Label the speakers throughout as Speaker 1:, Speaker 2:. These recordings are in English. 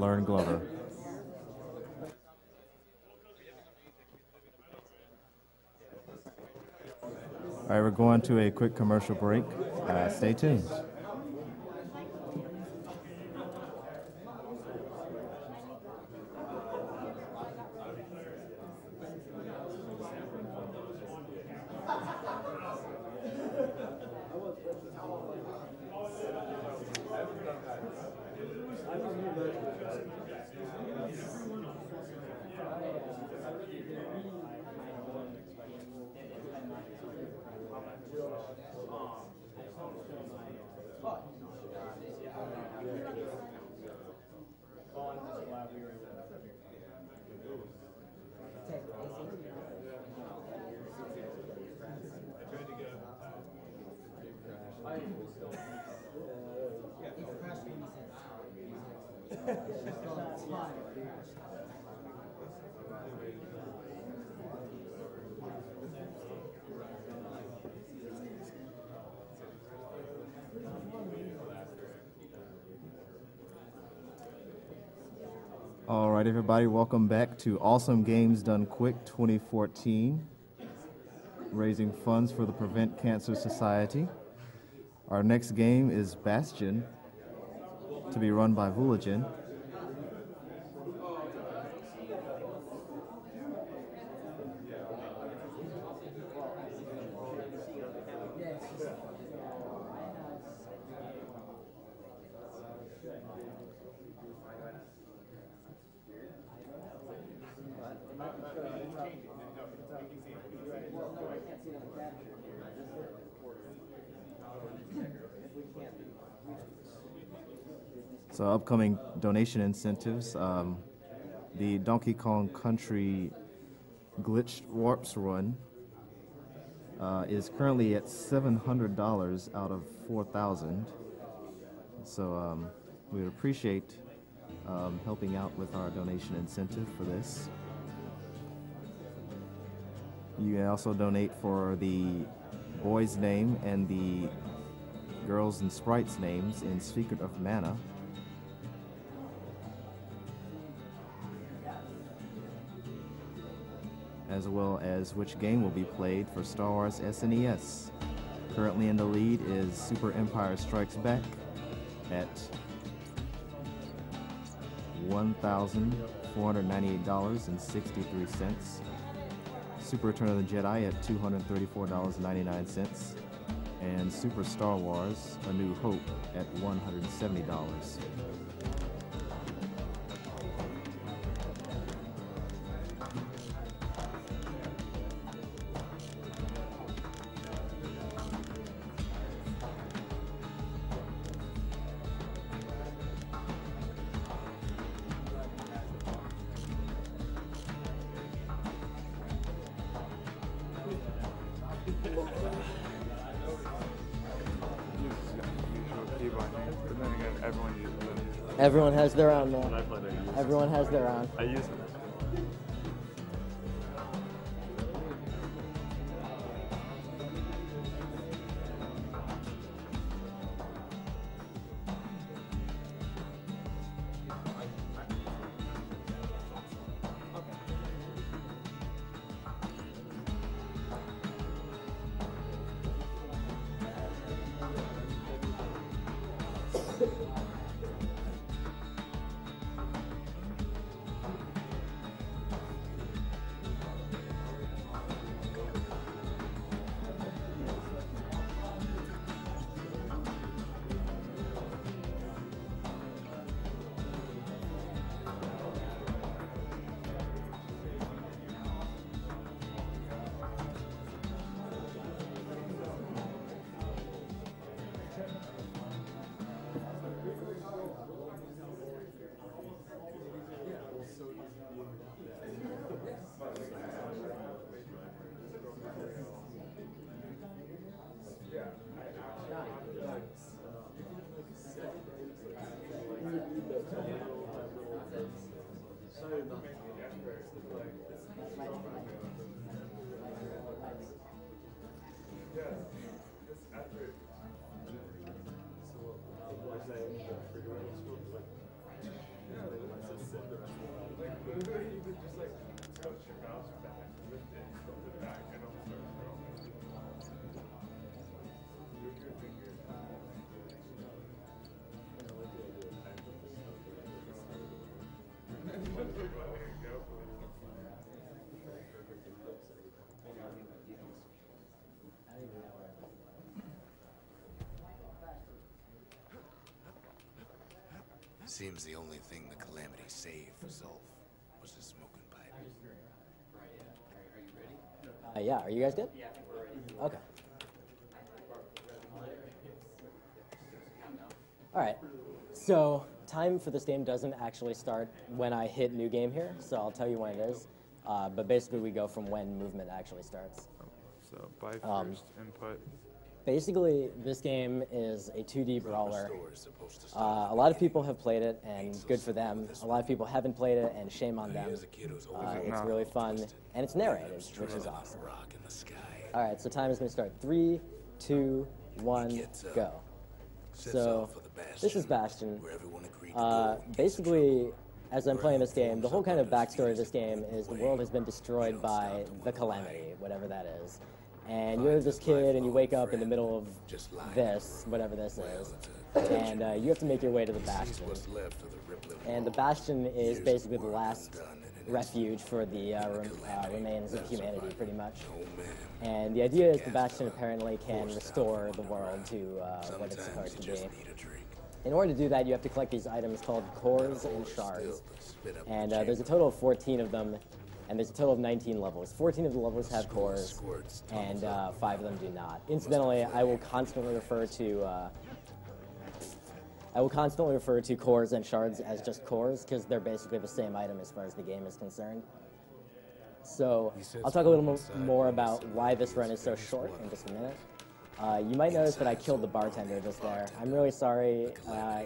Speaker 1: learn Glover. All right, we're going to a quick commercial break. Stay tuned. All right, everybody, welcome back to Awesome Games Done Quick 2014, raising funds for the Prevent Cancer Society. Our next game is Bastion, to be run by Vulajin. So upcoming donation incentives, the Donkey Kong Country Glitched Warps Run is currently at $700 out of $4,000. So we would appreciate helping out with our donation incentive for this. You can also donate for the boy's name and the girls and sprites names in Secret of Mana. As well as which game will be played for Star Wars SNES. Currently in the lead is Super Empire Strikes Back at $1,498.63. Super Return of the Jedi at $234.99. And Super Star Wars A New Hope at $170.
Speaker 2: Everyone has their own, man. Everyone has their own.
Speaker 3: I use it. Seems the only thing the Calamity saved for Zulf was his smoking pipe.
Speaker 2: Yeah, are you guys good? Yeah, we're ready. Okay. All right. So time for this game doesn't actually start when I hit new game here, so I'll tell you when it is. But basically, we go from when movement actually starts.
Speaker 4: So by first input.
Speaker 2: Basically, this game is a 2D brawler. A lot of people have played it, and good for them. A lot of people haven't played it, and shame on them. It's really fun, and it's narrated, which is awesome. All right, so time is going to start. 3, 2, 1, go. So this is Bastion. Basically, as I'm playing this game, the whole kind of backstory of this game is the world has been destroyed by the Calamity, whatever that is. And you're this kid, and you wake up in the middle of this, whatever this is, and you have to make your way to the Bastion. And the Bastion is basically the last refuge for the remains of humanity, pretty much. And the idea is the Bastion apparently can restore the world to what it's supposed to be. In order to do that, you have to collect these items called cores and shards. And there's a total of 14 of them. And there's a total of 19 levels. 14 of the levels have cores, and 5 of them do not. Incidentally, I will constantly refer to cores and shards as just cores because they're basically the same item as far as the game is concerned. So I'll talk a little more about why this run is so short in just a minute. You might notice that I killed the bartender just there. I'm really sorry.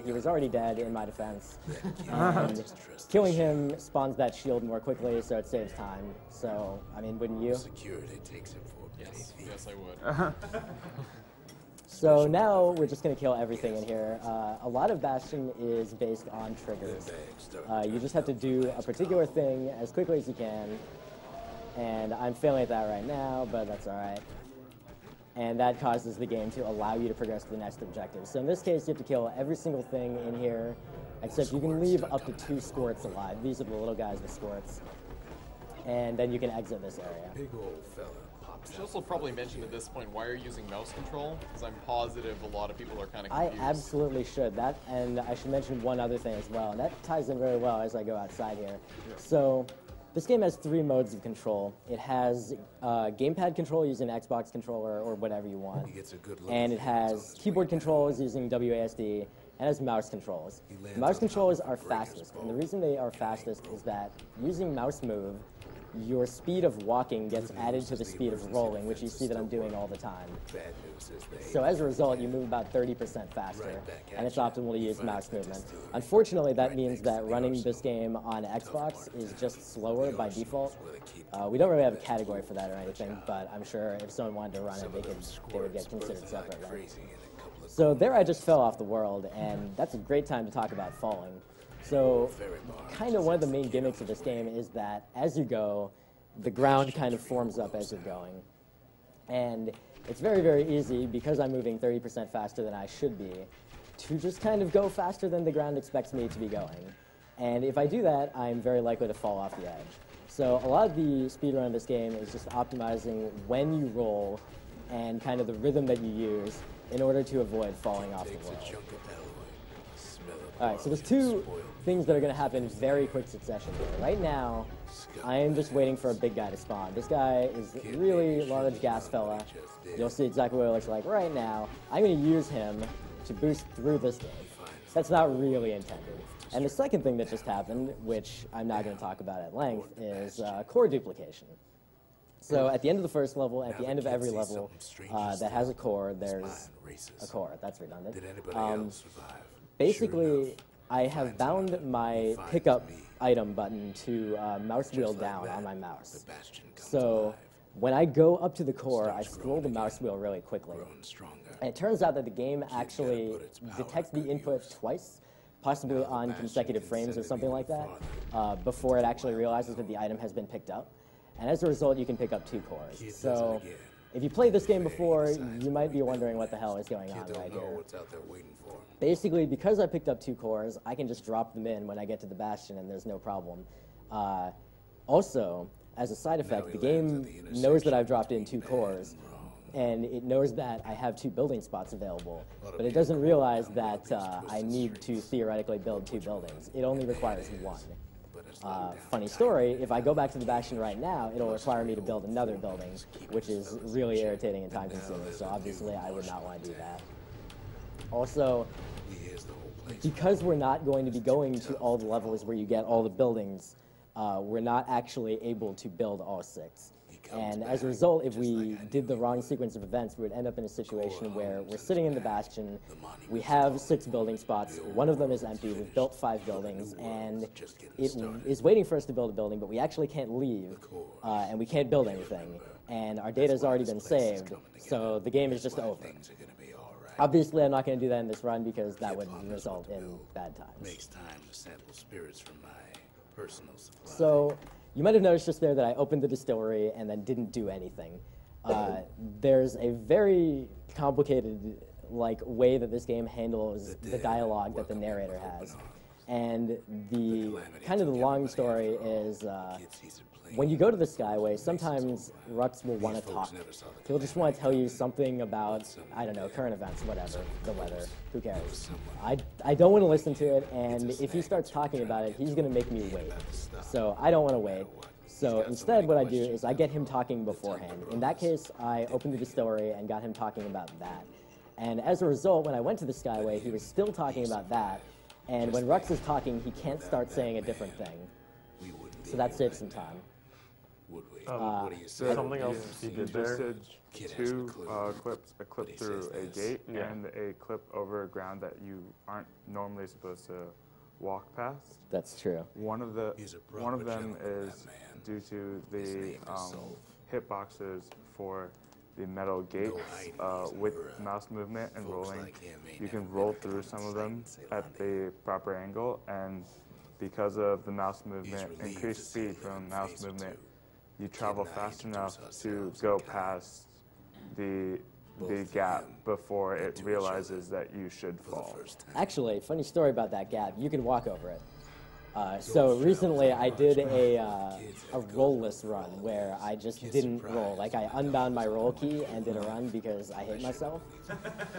Speaker 2: He was already dead in my defense. And killing him spawns that shield more quickly, so it saves time. So, I mean, wouldn't you?
Speaker 5: Yes, I would.
Speaker 2: So now we're just going to kill everything in here. A lot of Bastion is based on triggers. You just have to do a particular thing as quickly as you can. And I'm failing at that right now, but that's all right. And that causes the game to allow you to progress to the next objective. So in this case, you have to kill every single thing in here, except you can leave up to 2 squirts alive. These are the little guys with squirts. And then you can exit this area.
Speaker 3: Big old fella.
Speaker 5: We should also probably mention at this point why you're using mouse control, because I'm positive a lot of people are kind of confused.
Speaker 2: I absolutely should. And I should mention one other thing as well, and that ties in very well as I go outside here. So this game has 3 modes of control. It has gamepad control using an Xbox controller or whatever you want. And it has keyboard controls using WASD, and it has mouse controls. Mouse controls are fastest, and the reason they are fastest is that using mouse move, your speed of walking gets added to the speed of rolling, which you see that I'm doing all the time. So as a result, you move about 30% faster, and it's optimal to use mouse movement. Unfortunately, that means that running this game on Xbox is just slower by default. We don't really have a category for that or anything, but I'm sure if someone wanted to run it, they would get considered separately. So there I just fell off the world, and that's a great time to talk about falling. So kind of one of the main gimmicks of this game is that as you go, the ground kind of forms up as you're going. And it's very, very easy, because I'm moving 30% faster than I should be, to just kind of go faster than the ground expects me to be going. And if I do that, I'm very likely to fall off the edge. So a lot of the speedrun of this game is just optimizing when you roll and kind of the rhythm that you use in order to avoid falling off the world. All right, so there's 2 things that are going to happen in very quick succession here. Right now, I am just waiting for a big guy to spawn. This guy is a really large gas fella. You'll see exactly what it looks like right now. I'm going to use him to boost through this game. That's not really intended. And the second thing that just happened, which I'm not going to talk about at length, is core duplication. So at the end of the first level, at the end of every level that has a core, there's a core. That's redundant. Basically, I have bound my pickup item button to mouse wheel down on my mouse. So when I go up to the core, I scroll the mouse wheel really quickly. And it turns out that the game actually detects the input twice, possibly on consecutive frames or something like that, before it actually realizes that the item has been picked up. And as a result, you can pick up 2 cores. So if you played this game before, you might be wondering what the hell is going on right here. Basically, because I picked up 2 cores, I can just drop them in when I get to the Bastion, and there's no problem. Also, as a side effect, the game knows that I've dropped in 2 cores, and it knows that I have 2 building spots available, but it doesn't realize that I need to theoretically build 2 buildings. It only requires 1. Funny story, if I go back to the Bastion right now, it'll require me to build another building, which is really irritating and time-consuming, so obviously I would not want to do that. Also, because we're not going to be going to all the levels where you get all the buildings, we're not actually able to build all 6. And as a result, if we did the wrong sequence of events, we would end up in a situation where we're sitting in the Bastion, we have 6 building spots, 1 of them is empty, we've built 5 buildings, and it is waiting for us to build a building, but we actually can't leave, and we can't build anything. And our data has already been saved, so the game is just over. Obviously, I'm not going to do that in this run because that would result in bad times.
Speaker 3: Makes time to sample spirits from my personal supply.
Speaker 2: So, you might have noticed just there that I opened the distillery and then didn't do anything. There's a very complicated way that this game handles the dialogue that the narrator has. And the kind of the long story is when you go to the Skyway, sometimes Rux will want to talk. He'll just want to tell you something about, I don't know, current events, whatever, the weather, who cares. I don't want to listen to it, and if he starts talking about it, he's going to make me wait. So I don't want to wait. So instead what I do is I get him talking beforehand. In that case, I opened the distillery and got him talking about that. And as a result, when I went to the Skyway, he was still talking about that, and when Rux is talking, he can't start saying a different thing. So that saves some time.
Speaker 4: Something else you did there. Just did 2 clips, a clip through a gate and a clip over ground that you aren't normally supposed to walk past.
Speaker 2: That's true.
Speaker 4: One of them is due to the hitboxes for the metal gates with mouse movement and rolling. You can roll through some of them at the proper angle, and because of the mouse movement, increased speed from mouse movement, you travel fast enough to go past the gap before it realizes that you should fall.
Speaker 2: Actually, funny story about that gap. You can walk over it. So recently I did a roll-less run where I just didn't roll. Like I unbound my roll key and did a run because I hate myself.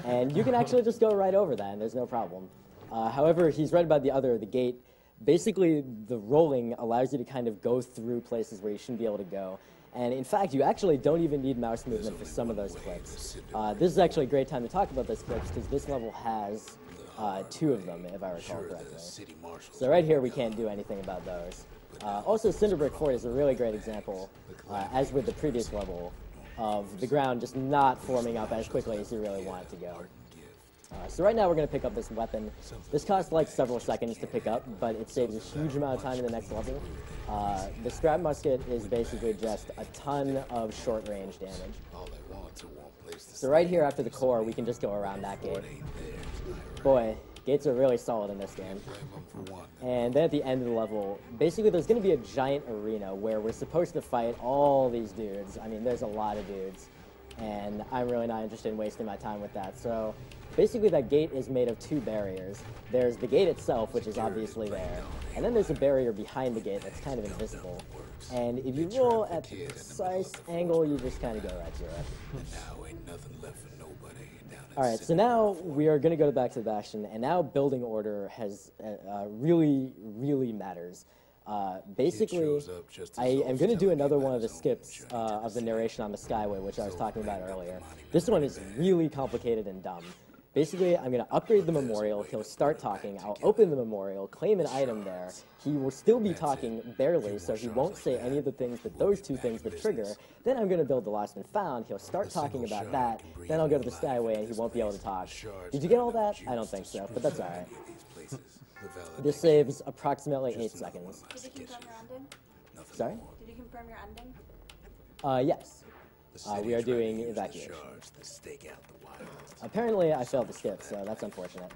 Speaker 2: And you can actually just go right over that and there's no problem. However, he's right about the gate. Basically, the rolling allows you to kind of go through places where you shouldn't be able to go. And in fact, you actually don't even need mouse movement for some of those clips. This is actually a great time to talk about those clips because this level has 2 of them, if I recall correctly. So right here, we can't do anything about those. Also, Cinderbrick Fort is a really great example, as with the previous level, of the ground just not forming up as quickly as you really want it to go. So right now we're going to pick up this weapon. This costs like several seconds to pick up, but it saves a huge amount of time in the next level. The strap musket is basically just a ton of short-range damage. So right here after the core, we can just go around that gate. Boy, gates are really solid in this game. And then at the end of the level, basically there's going to be a giant arena where we're supposed to fight all these dudes. I mean, there's a lot of dudes, and I'm really not interested in wasting my time with that. So basically that gate is made of 2 barriers. There's the gate itself, which is obviously there, and then there's a barrier behind the gate that's kind of invisible. And if you roll at the precise angle, you just kind of go right through it. Alright, so now we are going to go back to the Bastion, and now building order has really matters. Basically, I am going to do another one of the skips of the narration on the Skyway, which I was talking about earlier. This one is really complicated and dumb. Basically, I'm going to upgrade the memorial, he'll start talking, I'll open the memorial, claim an item there, he will still be talking barely, so he won't say any of the things that those 2 things would trigger. Then I'm going to build the Lost and Found, he'll start talking about that, then I'll go to the Skyway and he won't be able to talk. Did you get all that? I don't think so, but that's alright. This saves approximately 8 seconds.
Speaker 6: Did you confirm your ending?
Speaker 2: Sorry?
Speaker 6: Did you confirm your ending?
Speaker 2: Yes. We are doing evacuation. Apparently, I failed the skip, so that's unfortunate.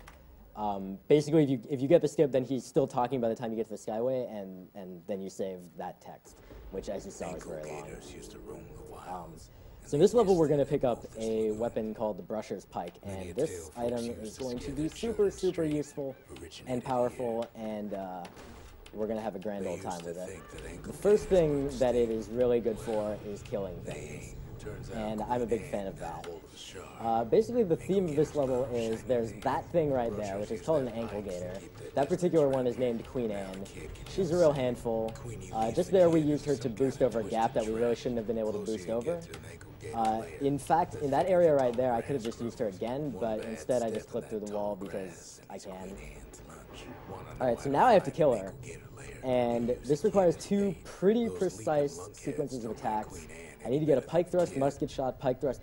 Speaker 2: Basically, if you get the skip, then he's still talking by the time you get to the Skyway, and then you save that text, which, as you saw, is very long. So in this level, we're going to pick up a weapon called the Brusher's Pike, and this item is going to be super useful and powerful, and we're going to have a grand old time with it. The first thing that it is really good for is killing things. and I'm a big fan of that. Basically, the theme of this level is there's that thing right there, which is called an ankle gator. That particular one is named Queen Anne. She's a real handful. Just there, we used her to boost over a gap that we really shouldn't have been able to boost over. In fact, in that area right there, I could have just used her again, but instead I just clipped through the wall because I can. Alright, so now I have to kill her. And this requires two pretty precise sequences of attacks. I need to get a pike thrust, musket shot, pike thrust,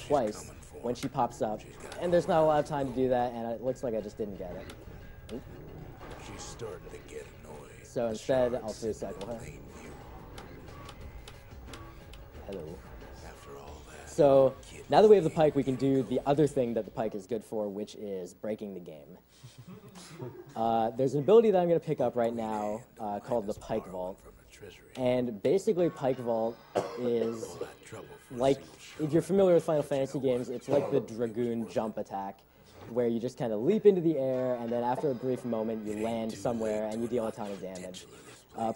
Speaker 2: twice when she pops up. And there's not a lot of time to do that, and it looks like I just didn't get it. Oop.
Speaker 3: She's starting to get annoyed.
Speaker 2: So instead, I'll 3-cycle her. Hello. So now that we have the pike, we can do the other thing that the pike is good for, which is breaking the game. There's an ability that I'm going to pick up right now called the Pike Vault. And basically, Pike Vault is like, if you're familiar with Final Fantasy games, it's like the Dragoon jump attack, where you just kind of leap into the air, and then after a brief moment, you land somewhere and you deal a ton of damage.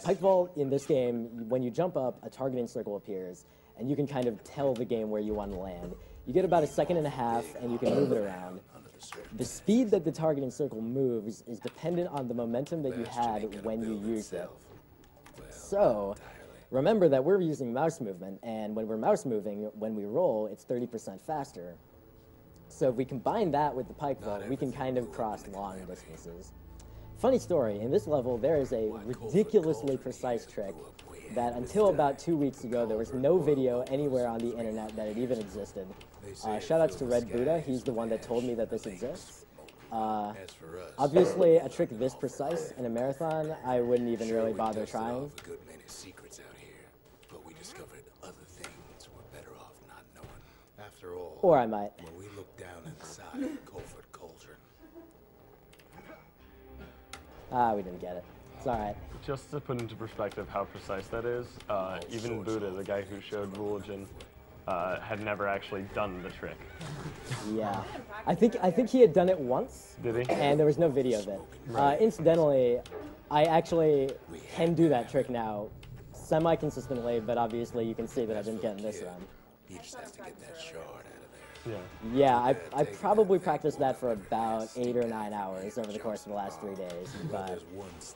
Speaker 2: Pike Vault in this game, when you jump up, a targeting circle appears, and you can kind of tell the game where you want to land. You get about 1.5 seconds, and you can move it around. The speed that the targeting circle moves is dependent on the momentum that you had when you used it. So, remember that we're using mouse movement, and when we're mouse moving, when we roll, it's 30% faster. So if we combine that with the Pike Vault, we can kind of cross long distances. Funny story, in this level, there is a ridiculously precise trick that until about 2 weeks ago, there was no video anywhere on the internet that it even existed. Shoutouts to Red Buddha, he's the one that told me that this exists. Obviously, a trick this precise in a marathon, I wouldn't even really bother trying.
Speaker 3: Secrets out here, but we discovered other things we're better off not knowing. After all,
Speaker 2: Or I might.
Speaker 3: when we look down inside Colford Cauldron.
Speaker 2: We didn't get it. It's alright.
Speaker 7: Just to put into perspective how precise that is, even Buddha, the guy who showed Vulajin, had never actually done the trick.
Speaker 2: Yeah. I think he had done it once.
Speaker 7: Did he?
Speaker 2: And there was no video of it.
Speaker 7: Right.
Speaker 2: Incidentally, I actually can do that trick now semi-consistently, but obviously you can see that I didn't get in this run.
Speaker 3: He just has to get that shard out of there.
Speaker 7: Yeah.
Speaker 2: Yeah, I probably practiced that for about 8 or 9 hours over the course of the last 3 days, but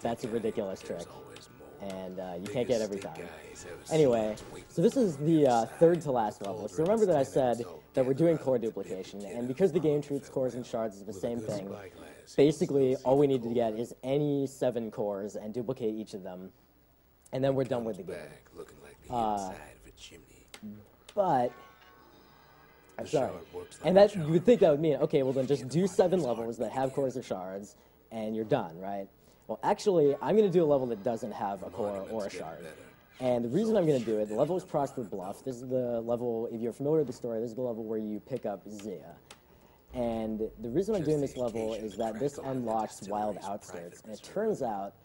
Speaker 2: that's a ridiculous trick, and you can't get every time. Anyway, so this is the third to last level. So remember that I said that we're doing core duplication, and because the game treats cores and shards as the same thing, basically all we need to get is any 7 cores and duplicate each of them, and then we're done with the game.
Speaker 3: Looking like the inside of a chimney.
Speaker 2: But I'm sorry. And that, you would think that would mean, okay, well then just do 7 levels that have cores or shards, and you're done, right? Well, actually, I'm going to do a level that doesn't have a core or a shard. And the reason I'm going to do it, the level is Prosper Bluff. This is the level, if you're familiar with the story, this is the level where you pick up Zia. And the reason I'm doing this level is that this unlocks Wild Outskirts. And it turns out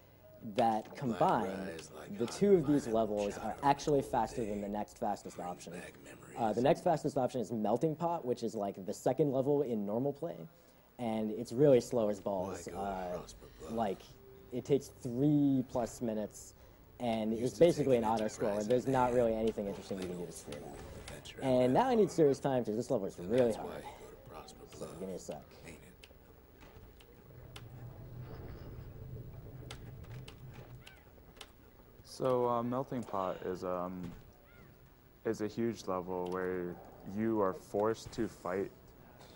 Speaker 2: that combined, the 2 of these levels are actually faster than the next fastest option. The next fastest option is Melting Pot, which is like the 2nd level in normal play. And it's really slow as balls. Like, it takes 3+ minutes, and it's basically an auto-scroller. There's not really anything interesting you can do to speed it up. And now I need serious time, because this level is really hard. So give me a sec.
Speaker 4: So Melting Pot is a huge level where you are forced to fight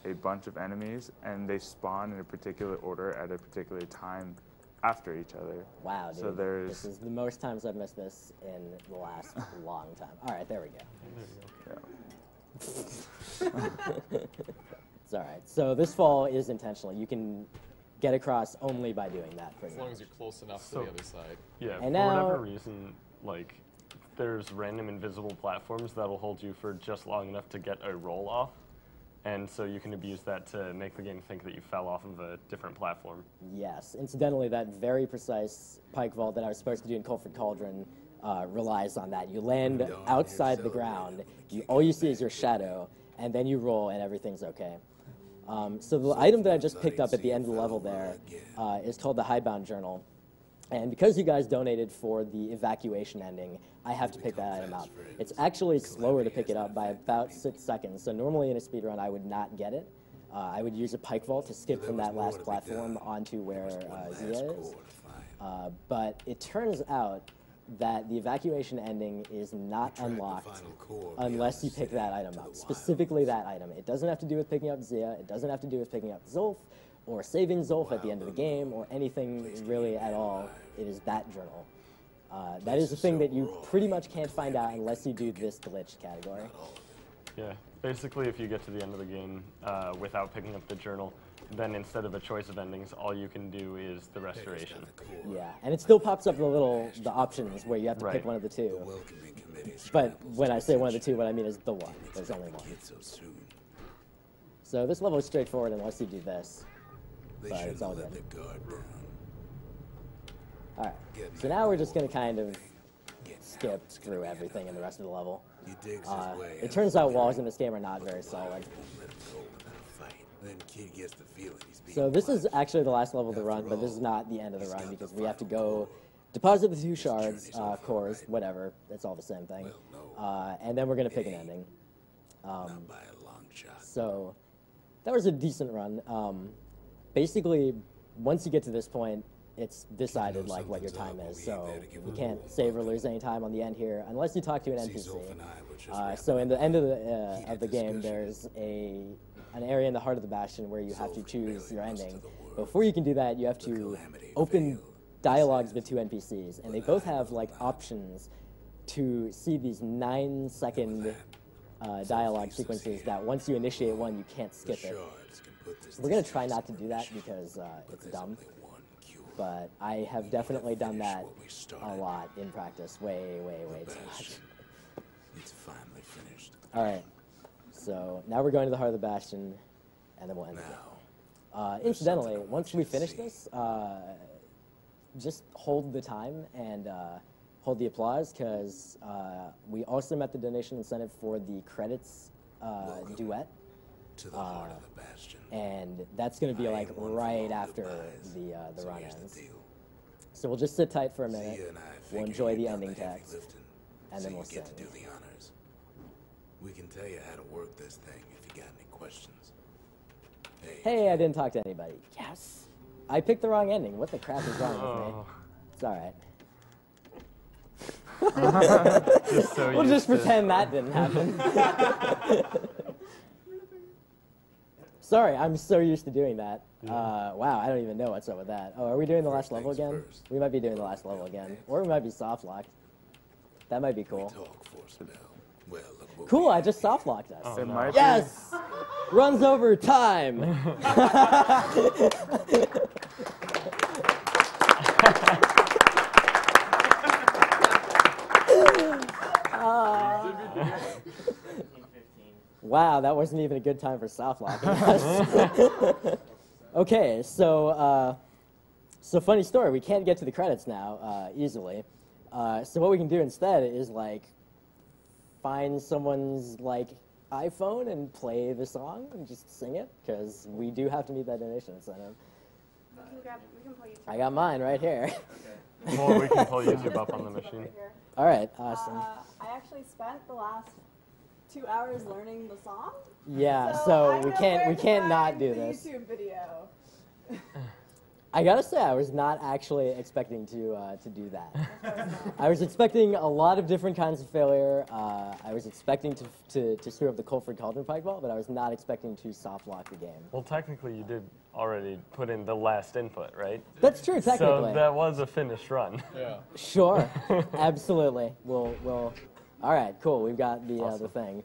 Speaker 4: a bunch of enemies, and they spawn in a particular order at a particular time after each other.
Speaker 2: Wow, dude.
Speaker 4: So
Speaker 2: this is the most times I've missed this in the last long time. All right, there we go. It's all right. So this fall is intentional. You can get across only by doing that, pretty
Speaker 5: As long
Speaker 2: much.
Speaker 5: as you're close enough to the other side.
Speaker 7: Yeah,
Speaker 2: And
Speaker 7: for
Speaker 2: now-
Speaker 7: whatever reason, like, there's random invisible platforms that'll hold you for just long enough to get a roll off. And so you can abuse that to make the game think that you fell off of a different platform.
Speaker 2: Yes. Incidentally, that very precise pike vault that I was supposed to do in Colford Cauldron relies on that. You land outside the ground, all you see is your shadow, and then you roll and everything's okay. So the item that I just picked up at the end of the level there is called the Hidebound Journal. And because you guys donated for the evacuation ending, I have to pick that item out. It's actually slower to pick it up by about 6 seconds. So normally in a speedrun, I would not get it. I would use a pike vault to skip from that last platform onto where Zia is. But it turns out that the evacuation ending is not unlocked unless you pick that item up, specifically that item. It doesn't have to do with picking up Zia. It doesn't have to do with picking up Zulf or saving Zulf at the end of the game or anything really at all. It is that journal. That is a thing that you pretty much can't find out unless you do this glitch category.
Speaker 7: Yeah, basically if you get to the end of the game without picking up the journal, then instead of a choice of endings, all you can do is the restoration.
Speaker 2: Yeah, and it still pops up the options where you have to pick one of the two. But when I say one of the two, what I mean is the one. There's only one. So this level is straightforward unless you do this. But it's all good. Alright, so now we're just going to kind of skip through everything in the rest of the level. It turns out walls in this game are not very solid. So this is actually the last level of the run, but this is not the end of the run because we have to go deposit the 2 shards, cores, whatever, it's all the same thing. And then we're going to pick an ending. So that was a decent run. Basically, once you get to this point, it's decided like what your time is. So you can't save or lose any time on the end here unless you talk to an NPC. So in the end of the game, there's an area in the heart of the Bastion where you have to choose your ending. Before you can do that, you have to open dialogues with 2 NPCs, and they both have like options to see these 9-second dialogue sequences that once you initiate one, you can't skip it. We're going to try not to do that because it's dumb, but I have definitely done that a lot in practice, way too much.
Speaker 3: It's finally finished.
Speaker 2: All right, so now we're going to the heart of the Bastion, and then we'll end the game. Incidentally, once we finish this, just hold the time and hold the applause, because we also met the donation incentive for the credits duet.
Speaker 3: To the heart of the Bastion.
Speaker 2: And that's going to be like right after the run ends. So we'll just sit tight for a minute. We'll enjoy the ending text, and then we'll sing.
Speaker 3: To do the honors. We can tell you how to work this thing if you got any questions.
Speaker 2: Hey, I didn't talk to anybody. Yes. I picked the wrong ending. What the crap is wrong with me? It's all right. We'll just pretend that didn't happen. Sorry, I'm so used to doing that. Wow, I don't even know what's up with that. Oh, are we doing the last level again? We might be doing the last level again. Or we might be soft locked. That might be cool. Cool, I just soft locked us.
Speaker 4: Oh, no.
Speaker 2: Yes! Runs over time! Wow, that wasn't even a good time for soft locking us. Okay, so funny story. We can't get to the credits now easily. So what we can do instead is like find someone's like iPhone and play the song and just sing it, because we do have to meet that donation incentive.
Speaker 6: We can pull YouTube.
Speaker 2: I got mine right here.
Speaker 7: Okay. Well, we can pull YouTube up on the machine.
Speaker 2: All right, awesome.
Speaker 6: I actually spent the last 2 hours learning the song.
Speaker 2: Yeah,
Speaker 6: So
Speaker 2: so
Speaker 6: I
Speaker 2: we
Speaker 6: know
Speaker 2: can't
Speaker 6: where to
Speaker 2: not
Speaker 6: find
Speaker 2: do
Speaker 6: the
Speaker 2: this.
Speaker 6: YouTube video.
Speaker 2: I gotta say, I was not actually expecting to do that. I was expecting a lot of different kinds of failure. I was expecting to screw up the Colford Cauldron Pike Vault, but I was not expecting to soft lock the game.
Speaker 7: Well, technically, you did already put in the last input, right?
Speaker 2: That's true, technically.
Speaker 7: So that was a finished run.
Speaker 5: Yeah.
Speaker 2: Sure, absolutely. We'll. All right, cool. We've got the thing.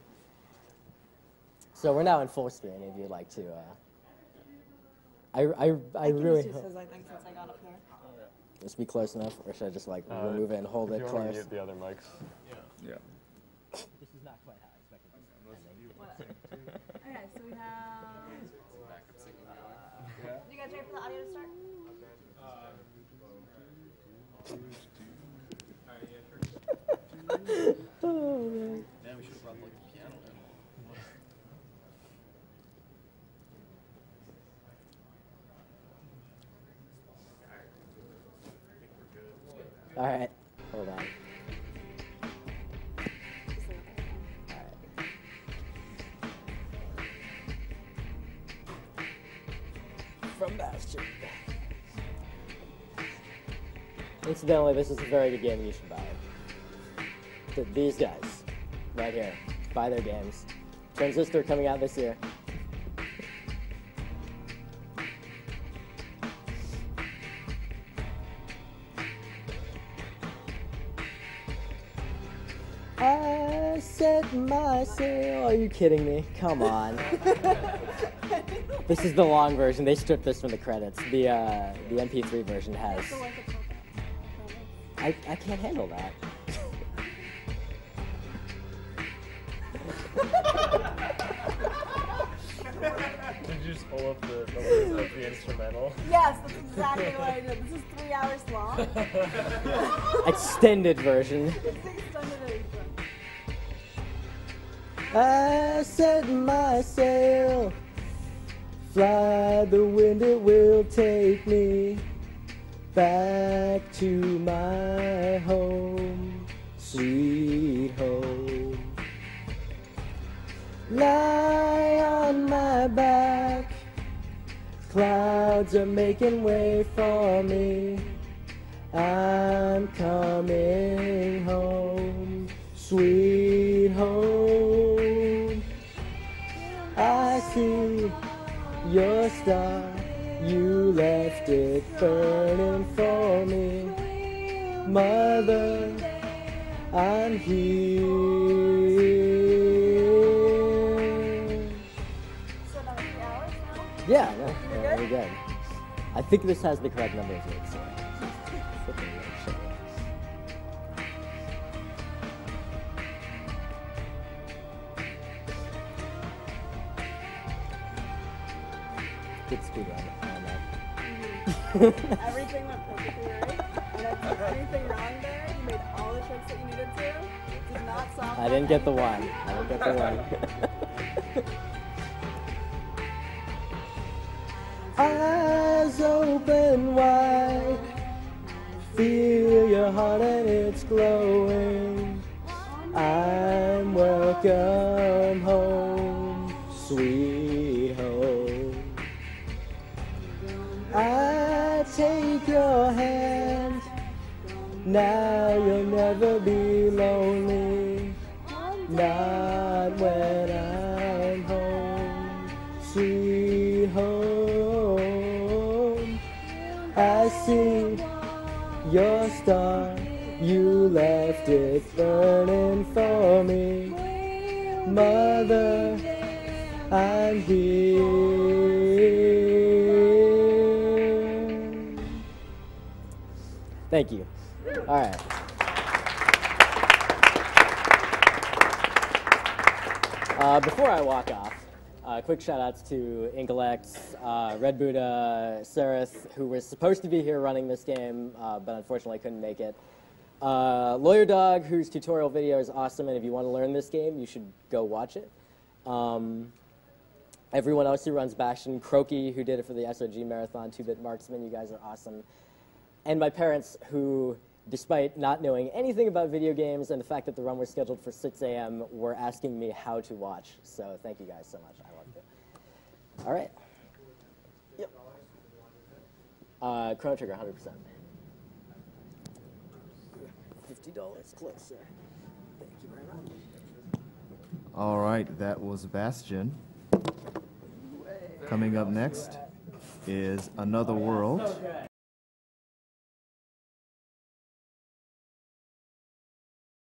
Speaker 2: So we're now in full screen. If you'd like to. I really hope.
Speaker 6: I think since I got up here.
Speaker 2: Just be close enough, or should I just like remove it and hold it
Speaker 7: If you want to
Speaker 2: close?
Speaker 7: mute the other mics.
Speaker 4: Yeah.
Speaker 2: This is not quite how I expected this.
Speaker 6: Okay, so we have. You guys ready for the audio to start?
Speaker 2: Oh, man.
Speaker 5: Man, we should have brought like the piano in.
Speaker 2: All right, hold on. From Bastion. Incidentally, this is a very good game and you should buy it. These guys, right here, buy their games. Transistor coming out this year. I set my sail. Are you kidding me? Come on. This is the long version. They stripped this from the credits. The MP3 version has. I can't handle that.
Speaker 7: Did you just pull up the lyrics of the instrumental?
Speaker 6: Yes, that's exactly what I did. This is 3 hours long.
Speaker 2: Extended version.
Speaker 6: It's the extended edition.
Speaker 2: I set my sail. Fly the wind, it will take me back to my home, sweet home. Lie on my back, clouds are making way for me. I'm coming home, sweet home. I see your star, you left it burning for me. Mother, I'm here.
Speaker 6: So that was 3 hours now?
Speaker 2: Yeah, no, we're good. I think this has the correct number of hits. So. Good speed run.
Speaker 6: Everything went perfectly right. And if you did anything wrong there, you made all the tricks that you needed to. Did not solve
Speaker 2: I didn't get the one. I didn't get the one. Eyes open wide, feel your heart and it's glowing. I'm welcome home, sweet home. I take your hand, now you'll never be lonely. Not when I'm home, sweet home. I see your star, you left it burning for me. Mother, I'm here. Thank you. All right. Before I walk off, quick shout outs to Intellects, Red Buddha, Sereth, who was supposed to be here running this game, but unfortunately couldn't make it. Lawyer Dog, whose tutorial video is awesome, and if you want to learn this game, you should go watch it. Everyone else who runs Bastion, Croaky, who did it for the SOG Marathon, 2-Bit Marksman, you guys are awesome. And my parents, who, despite not knowing anything about video games and the fact that the run was scheduled for 6 a.m., were asking me how to watch. So thank you guys so much. I loved it. All right. Yep. Chrono Trigger, 100%. $50 closer. Thank you very much.
Speaker 1: All right, that was Bastion. Coming up next is Another World.